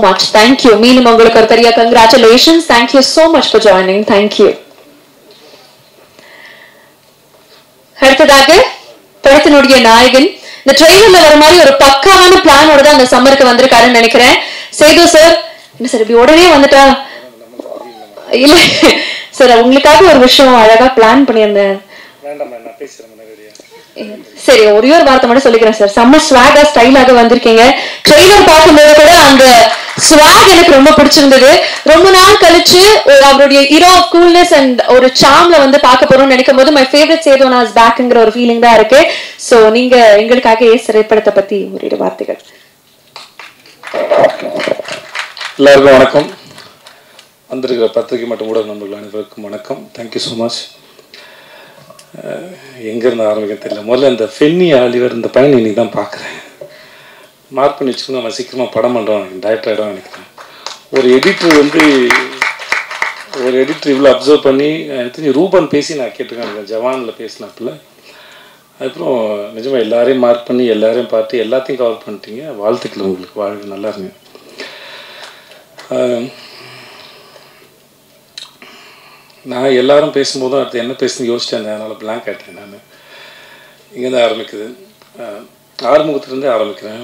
much. Thank you. மீண்டும் உங்களுக்கு ஒரு பெரிய congratulations. Thank you so much for joining. Thank you. அடுத்ததாக படத்தினுடைய நாயகன் இந்த ட்ரெய்லர்ல வர மாதிரி ஒரு பக்காவான பிளானோட தான் அந்த சம்மருக்கு வந்திருக்காருன்னு நினைக்கிறேன். சேது சார் என்ன சார் இப்படி உடனே வந்துட்டா? இல்ல சார் உங்களுக்காக ஒரு விஷயம் அழகா பிளான் பண்ணியிருந்தேன். சரி ஒரே ஒரு வார்த்தை மட்டும் சொல்லிக்கிறேன் சார். செம்ம ஸ்வாகா ஸ்டைலாக வந்திருக்கீங்க. ட்ரெய்லர் பார்க்கும்போது கூட அந்த ஸ்வாக் எனக்கு ரொம்ப பிடிச்சிருந்தது. ரொம்ப நாள் கழிச்சு அவருடைய ஹீரோ ஆஃப் கூல்னஸ் அண்ட் ஒரு சாம்ல வந்து பார்க்க போறோம்னு நினைக்கும் போது மை ஃபேவரட் சேதுனா இஸ் பேக்ங்கிற ஒரு ஃபீலிங் தான் இருக்கு. சோ நீங்க எங்களுக்காக திரைப்படத்தை பத்தி ஒரு வார்த்தைகள். எல்லாருக்கும் வணக்கம். வந்திருக்கிற பத்திரிகை மற்றும் ஊடக நண்பர்கள் அனைவருக்கும் வணக்கம். Thank you so much. எங்கேருந்து ஆரம்பிக்க தெரியல. முதல்ல இந்த ஃபென்னி ஆலிவர் இந்த பையனை இன்னைக்கு தான் பார்க்குறேன். மார்க் பண்ணி வச்சுக்கணும். நம்ம சீக்கிரமாக படம் பண்ணுறோம் டைரக்டர் ஆகிடும் நினைக்கிறேன். ஒரு எடிட்டர் இவ்வளோ அப்சர்வ் பண்ணி எனக்கு தெரிஞ்சு ரூபன் பேசி நான் கேட்டிருக்கேன் ஜவானில் பேசினாப்புல. அதுக்கப்புறம் நிஜமாக எல்லாரையும் மார்க் பண்ணி எல்லாரையும் பார்த்து எல்லாத்தையும் கவர் பண்ணிட்டீங்க. வாழ்த்துக்கள் உங்களுக்கு. வாழ்க்கை நல்லா இருங்க. நான் எல்லாரும் பேசும்போதும் அடுத்து என்ன பேசுன்னு யோசிச்சேன். அதனால் பிளாங்க் ஆகிட்டேன். நான் இங்கேருந்து ஆரம்பிக்குது. ஆறுமுகத்துலேருந்தே ஆரம்பிக்கிறேன்.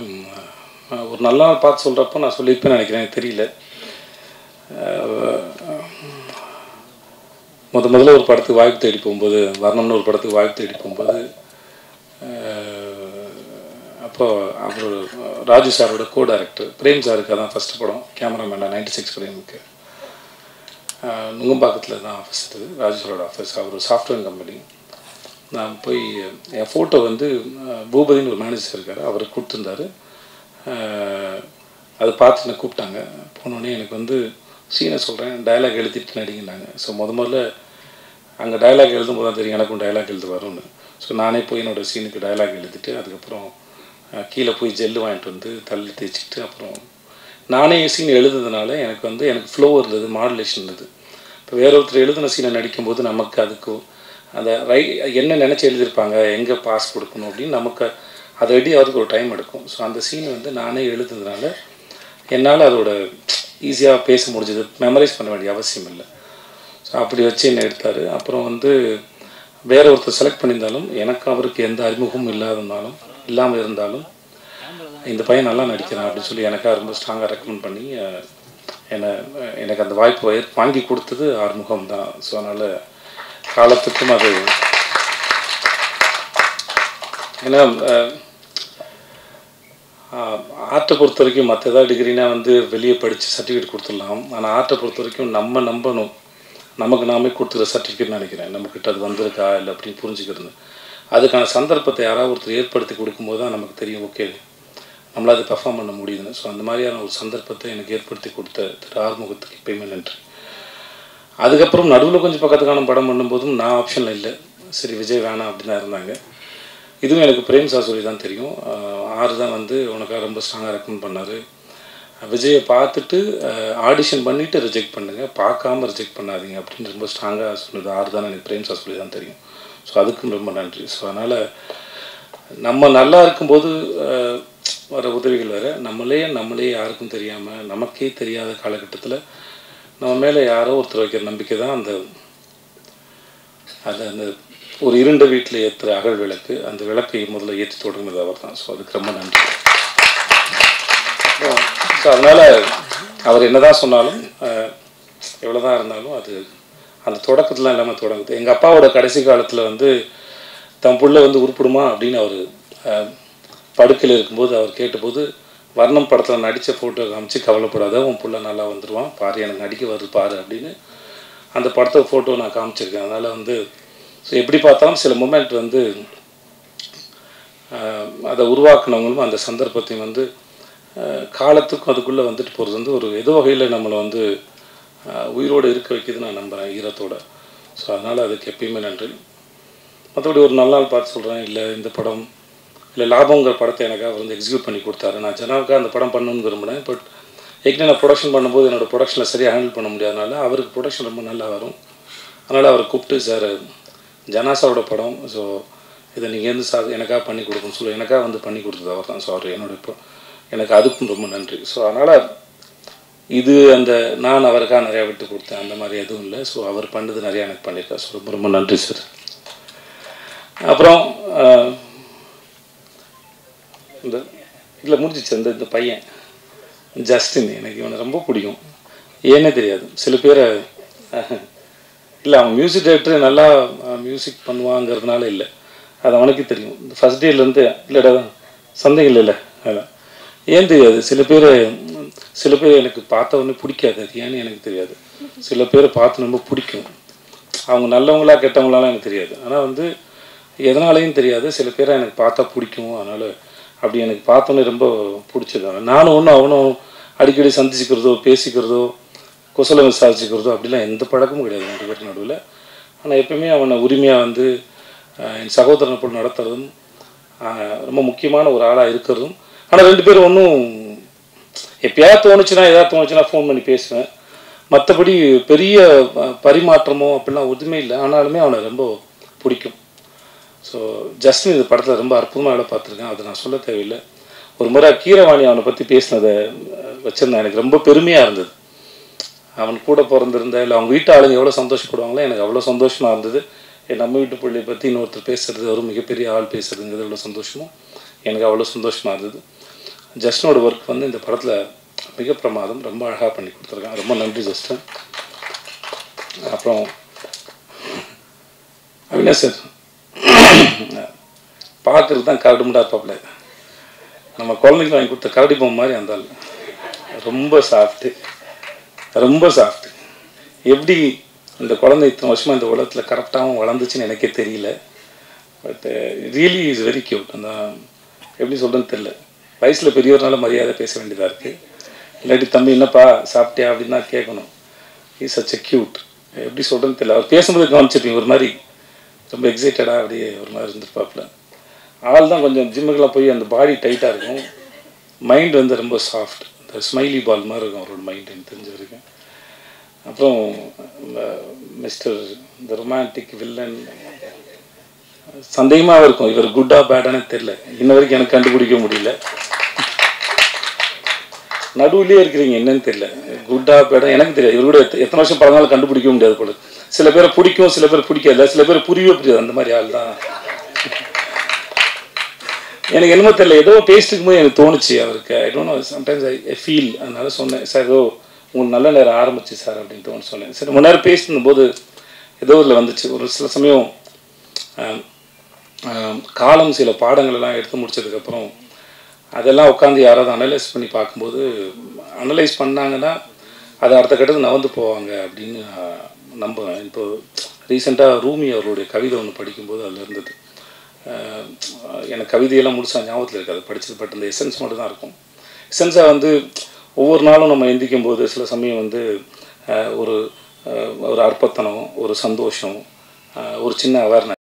ஒரு நல்ல நாள் பார்த்து சொல்கிறப்போ நான் சொல்லியிருப்பேன்னு நினைக்கிறேன். எனக்கு தெரியல. முதல்ல ஒரு படத்துக்கு வாய்ப்பு தேடி போகும்போது வரணும்னு ஒரு படத்துக்கு வாய்ப்பு தேடி போகும்போது அப்போது அவர் ராஜு சாரோட கோ டைரக்டர் பிரேம் சாருக்கு அதான் ஃபஸ்ட்டு படம். கேமராமேனாக 96 பிரேமுக்கு நுங்கம்பாக்கத்தில் தான் ஆஃபீஸ் இருக்குது. ராஜு சாரோட ஆஃபீஸ். அவர் ஒரு சாஃப்ட்வேர் கம்பெனி. நான் போய் என் ஃபோட்டோ வந்து பூபதினு ஒரு மேனேஜர் இருக்கார், அவருக்கு கொடுத்துருந்தாரு. அதை பார்த்து என்னை கூப்பிட்டாங்க. போனோடனே எனக்கு வந்து சீனை சொல்கிறேன், டைலாக் எழுதிட்டு நடிங்கன்னாங்க. ஸோ முதல்ல அங்கே டைலாக் எழுதும் போது தான் தெரியும் எனக்கும் டைலாக் எழுத வரும்னு. ஸோ நானே போய் என்னோடய சீனுக்கு டைலாக் எழுதிட்டு அதுக்கப்புறம் கீழே போய் ஜெல்லு வாங்கிட்டு வந்து தள்ளி தேய்ச்சிட்டு அப்புறம் நானே சீன் எழுதுறதுனால எனக்கு ஃப்ளோ இருந்தது, மாடுலேஷன் இருந்தது. இப்போ வேற ஒருத்தர் எழுதின சீனை நடிக்கும்போது நமக்கு அதுக்கு அந்த என்ன நினச்சி எழுதியிருப்பாங்க, எங்கே பாஸ் கொடுக்கணும் அப்படின்னு நமக்கு அதை ரெடி ஆகிறதுக்கு ஒரு டைம் எடுக்கும். ஸோ அந்த சீனை வந்து நானே எழுதுனதுனால என்னால் அதோட ஈஸியாக பேச முடிஞ்சது. மெமரைஸ் பண்ண வேண்டிய அவசியம் இல்லை. ஸோ அப்படி வச்சு என்ன எடுத்தார். அப்புறம் வந்து வேற ஒருத்தர் செலக்ட் பண்ணியிருந்தாலும் எனக்கு அவருக்கு எந்த அறிமுகமும் இல்லாமல் இருந்தாலும் இந்த பையன் நல்லா நடிக்கிறான் அப்படின்னு சொல்லி எனக்காக ரொம்ப ஸ்ட்ராங்காக ரெக்கமெண்ட் பண்ணி எனக்கு அந்த வாய்ப்பு வாங்கி கொடுத்தது ஆறுமுகம் தான். ஸோ அதனால் காலத்துக்கும் அது ஏன்னா ஆர்ட்டை பொறுத்த வரைக்கும் மற்ற ஏதாவது டிகிரினா வந்து வெளியே படித்து சர்டிஃபிகேட் கொடுத்துடலாம். ஆனால் ஆர்ட்டை பொறுத்த வரைக்கும் நம்ம நம்பணும். நமக்கு நாமே கொடுத்துற சர்டிஃபிகேட்னு நினைக்கிறேன். நம்மக்கிட்ட அது வந்திருக்கா இல்லை அப்படின்னு புரிஞ்சுக்கிறது. அதுக்கான சந்தர்ப்பத்தை யாராவது ஒருத்தர் ஏற்படுத்தி கொடுக்கும்போது தான் நமக்கு தெரியும் ஓகே நம்மளால் அதை பெர்ஃபார்ம் பண்ண முடியுதுன்னு. ஸோ அந்த மாதிரியான ஒரு சந்தர்ப்பத்தை எனக்கு ஏற்படுத்தி கொடுத்த திரு ஆறுமுகத்துக்கு எப்பயுமே நன்றி. அதுக்கப்புறம் நடுவில் கொஞ்சம் பக்கத்துக்கான படம் பண்ணும்போதும் நான் ஆப்ஷனில் இல்லை. சரி விஜய் வேணாம் அப்படின்னு தான் இருந்தாங்க. இதுவும் எனக்கு பிரேம் சார் சொல்லி தான் தெரியும். ஆறு தான் வந்து உனக்காக ரொம்ப ஸ்ட்ராங்காக ரெக்கமெண்ட் பண்ணார். விஜயை பார்த்துட்டு ஆடிஷன் பண்ணிவிட்டு ரிஜெக்ட் பண்ணுங்கள், பார்க்காம ரிஜெக்ட் பண்ணாதீங்க அப்படின்னு ரொம்ப ஸ்ட்ராங்காக சொன்னது ஆறு தான் எனக்கு பிரேம் சார் சொல்லி தான் தெரியும். ஸோ அதுக்கும் ரொம்ப நன்றி. ஸோ அதனால் நம்ம நல்லா இருக்கும்போது வர உதவிகள் வேறு. நம்மளே யாருக்கும் தெரியாமல் நமக்கே தெரியாத காலகட்டத்தில் நம்ம மேலே யாரோ ஒருத்தர் வைக்கிற நம்பிக்கை தான் அந்த ஒரு இருண்ட வீட்டில் ஏற்றுற அகல் விளக்கு. அந்த விளக்கை முதல்ல ஏற்றி தொடங்குனது அவர் தான். ஸோ அதுக்கு ரொம்ப நன்றி. ஸோ அதனால் அவர் என்ன தான் சொன்னாலும் எவ்வளோ தான் இருந்தாலும் அது அந்த தொடக்கத்தில் இல்லாமல் தொடங்குது. எங்கள் அப்பாவோட கடைசி காலத்தில் வந்து தன் புள்ள வந்து உருப்பிடுமா அப்படின்னு அவர் படுக்கையில் இருக்கும்போது அவர் கேட்டபோது வர்ணம் படத்தில் நடித்த ஃபோட்டோ காமிச்சு கவலைப்படாத உன் புள்ள நல்லா வந்துடுவான் பாரு, எனக்கு நடிக்க வருது பாரு அப்படின்னு அந்த படத்தை ஃபோட்டோ நான் காமிச்சிருக்கேன். அதனால் வந்து ஸோ எப்படி பார்த்தாலும் சில மூமெண்ட் வந்து அதை உருவாக்குனவங்களும் அந்த சந்தர்ப்பத்தையும் வந்து காலத்துக்கும் அதுக்குள்ளே வந்துட்டு போகிறது வந்து ஒரு ஏதோ வகையில் நம்மளை வந்து உயிரோடு இருக்க வைக்கிது நான் நம்புகிறேன் ஈரத்தோடு. ஸோ அதனால் அதுக்கு எப்பயுமே நன்றி. மற்றபடி ஒரு நல்ல நாள் பார்த்து சொல்கிறேன். இல்லை இந்த படம் இல்லை லாபங்கிற படத்தை எனக்காக வந்து எக்ஸிக்யூட் பண்ணி கொடுத்தாரு. நான் ஜனாவுக்காக அந்த படம் பண்ணணுன்னு விரும்பினேன். பட் ஏற்கனவே நான் ப்ரொடக்ஷன் பண்ணும்போது என்னோடய ப்ரொடக்ஷனில் சரியாக ஹேண்டில் பண்ண முடியாதனால அவருக்கு ப்ரொடக்ஷன் ரொம்ப நல்லா வரும். அதனால் அவரை கூப்பிட்டு சார் ஜனாசாவோட படம், ஸோ இதை நீங்கள் வந்து எனக்காக பண்ணி கொடுக்கணும்னு சொல்லி எனக்காக வந்து பண்ணி கொடுத்தது அவர் தான். ஸோ அவர் எனக்கு அதுக்கும் ரொம்ப நன்றி. ஸோ அதனால் இது அந்த நான் அவருக்காக நிறையா விட்டு கொடுத்தேன் அந்த மாதிரி எதுவும் இல்லை. ஸோ அவர் பண்ணது நிறையா எனக்கு பண்ணியிருக்கார். ஸோ ரொம்ப ரொம்ப நன்றி சார். அப்புறம் இந்த இதில் முடிஞ்சிச்சு இந்த பையன் ஜஸ்டின், எனக்கு இவனை ரொம்ப பிடிக்கும். ஏன்னே தெரியாது. சில பேரை இல்லை அவன் மியூசிக் டைரக்டர் நல்லா மியூசிக் பண்ணுவாங்கிறதுனால இல்லை, அது அவனுக்கு தெரியும். இந்த ஃபஸ்ட் டேலேருந்து இல்லைடா சந்தேகம் இல்லை அதான் ஏன் தெரியாது. சில பேர் எனக்கு பார்த்த உடனே பிடிக்காது, அது ஏன்னு எனக்கு தெரியாது. சில பேரை பார்த்து ரொம்ப பிடிக்கும். அவங்க நல்லவங்களா கெட்டவங்களாலாம் எனக்கு தெரியாது. ஆனால் வந்து எதனாலையும் தெரியாது, சில பேரை எனக்கு பார்த்தா பிடிக்கும். அதனால் அப்படி எனக்கு பார்த்தோன்னே ரொம்ப பிடிச்சது. நானும் ஒன்றும் அவனும் அடிக்கடி சந்திச்சுக்கிறதோ பேசிக்கிறதோ குசலம் விசாரிச்சுக்கிறதோ அப்படிலாம் எந்த பழக்கமும் கிடையாது 2 பேருக்கு நடுவில். ஆனால் எப்பவுமே அவனை உரிமையாக வந்து என் சகோதரனை போல் நடத்துறதும் ரொம்ப முக்கியமான ஒரு ஆளாக இருக்கிறதும். ஆனால் 2 பேரும் ஒன்றும் எப்பயாவது தோணுச்சுன்னா ஃபோன் பண்ணி பேசுவேன். மற்றபடி பெரிய பரிமாற்றமோ அப்படிலாம் எதுவுமே இல்லை. ஆனாலுமே அவனை ரொம்ப பிடிக்கும். ஸோ ஜஸ்டின் இந்த படத்தில் ரொம்ப அற்புதமாக வேலை பார்த்துருக்கேன், அதை நான் சொல்ல தேவையில்லை. ஒரு முறை கீரவாணி அவனை பற்றி பேசினதை வச்சுருந்தேன், எனக்கு ரொம்ப பெருமையாக இருந்தது. அவன் கூட பிறந்திருந்த இல்லை அவங்க வீட்டு ஆளுங்க எவ்வளோ சந்தோஷப்படுவாங்களோ எனக்கு அவ்வளோ சந்தோஷமாக இருந்தது. நம்ம வீட்டு பிள்ளையை பற்றி இன்னொருத்தர் பேசுகிறது, ஒரு மிகப்பெரிய ஆள் பேசுறதுங்கிறது எவ்வளோ சந்தோஷமோ எனக்கு அவ்வளோ சந்தோஷமாக இருந்தது. ஜஸ்டினோட ஒர்க் வந்து இந்த படத்தில் மிக பிரமாதம், ரொம்ப அழகாக பண்ணி கொடுத்துருக்கான். ரொம்ப நன்றி ஜஸ்டின். அப்புறம் அவினாஷ் சார் பார்க்குறது தான் கரடுமுடா இருப்பாப்புல, நம்ம குழந்தைக்கு வாங்கி கொடுத்த கரடி பொம்மை மாதிரி அந்த ஆள். ரொம்ப சாஃப்ட்டு. எப்படி இந்த குழந்தை இத்தனை வருஷமாக இந்த உலகத்தில் கரெக்டாகவும் வளர்ந்துச்சுன்னு எனக்கே தெரியல. But really is very cute. அந்த எப்படி சொல்கிறேன்னு தெரியல, வயசில் பெரியவர்னால மரியாதை பேச வேண்டியதாக இருக்குது. இல்லாட்டி தம்பி என்னப்பா சாப்பிட்டியா அப்படின்னு தான் கேட்கணும். Is such a cute. எப்படி சொல்கிறேன்னு தெரியல. அவர் பேசும்போது கவனிச்சிருப்பீங்க, ஒரு மாதிரி ரொம்ப எக்ஸைட்டடாக அப்படியே ஒரு மாதிரி இருந்திருப்பாப்புல. ஆள் தான் கொஞ்சம் ஜிம்முக்கெல்லாம் போய் அந்த பாடி டைட்டாக இருக்கும், மைண்ட் வந்து ரொம்ப சாஃப்ட், இந்த ஸ்மைலி பால் மாதிரி இருக்கும் அவரோட மைண்ட் எனக்கு தெரிஞ்ச வரைக்கும். அப்புறம் மிஸ்டர் இந்த ரொமான்டிக் வில்லன் சந்தேகமாக இருக்கும், இவர் குட்டா பேடானே தெரில, இன்ன வரைக்கும் எனக்கு கண்டுபிடிக்க முடியல. நடுவுலேயே இருக்கிறீங்க, என்னன்னு தெரியல, குட்டா பேடா எனக்கு தெரியாது. இவர் கூட எத்தனை வருஷம் பழங்காலும் கண்டுபிடிக்க முடியாது போல. சில பேரை பிடிக்கும், சில பேர் பிடிக்காது, சில பேர் புரியவே புரியாது. அந்த மாதிரி ஆள் தான் எனக்கு. என்னமோ தெரியல, ஏதோ பேசிட்டு இருக்கும்போது எனக்கு தோணுச்சு அவருக்கு. I don't know, sometimes I feel. அதனால சொன்னேன், சார் ஏதோ உங்களுக்கு நல்ல நேரம் ஆரம்பிச்சு சார் அப்படின்னு தோணு சொன்னேன். சரி ரொம்ப நேரம் பேசியிருந்தபோது ஏதோ இதில் வந்துச்சு. ஒரு சில சமயம் காலம் சில பாடங்களெல்லாம் எடுத்து முடிச்சதுக்கப்புறம் அதெல்லாம் உட்காந்து யாராவது அனலைஸ் பண்ணி பார்க்கும்போது, அனலைஸ் பண்ணாங்கன்னா அது அடுத்த கட்டத்துக்கு நகர்ந்து போவாங்க அப்படின்னு நம்புவேன். இப்போ ரீசெண்டாக ரூமி அவருடைய கவிதை ஒன்று படிக்கும்போது அதில் இருந்தது. எனக்கு கவிதையெல்லாம் முடிச்சா ஞாபகத்தில் இருக்காது படித்தது, பட் அந்த எசன்ஸ் மட்டும் தான் இருக்கும். எசன்ஸாக வந்து ஒவ்வொரு நாளும் நம்ம எந்திக்கும் போது சில சமயம் வந்து ஒரு அற்பத்தனம், ஒரு சந்தோஷம், ஒரு சின்ன அவேர்னஸ்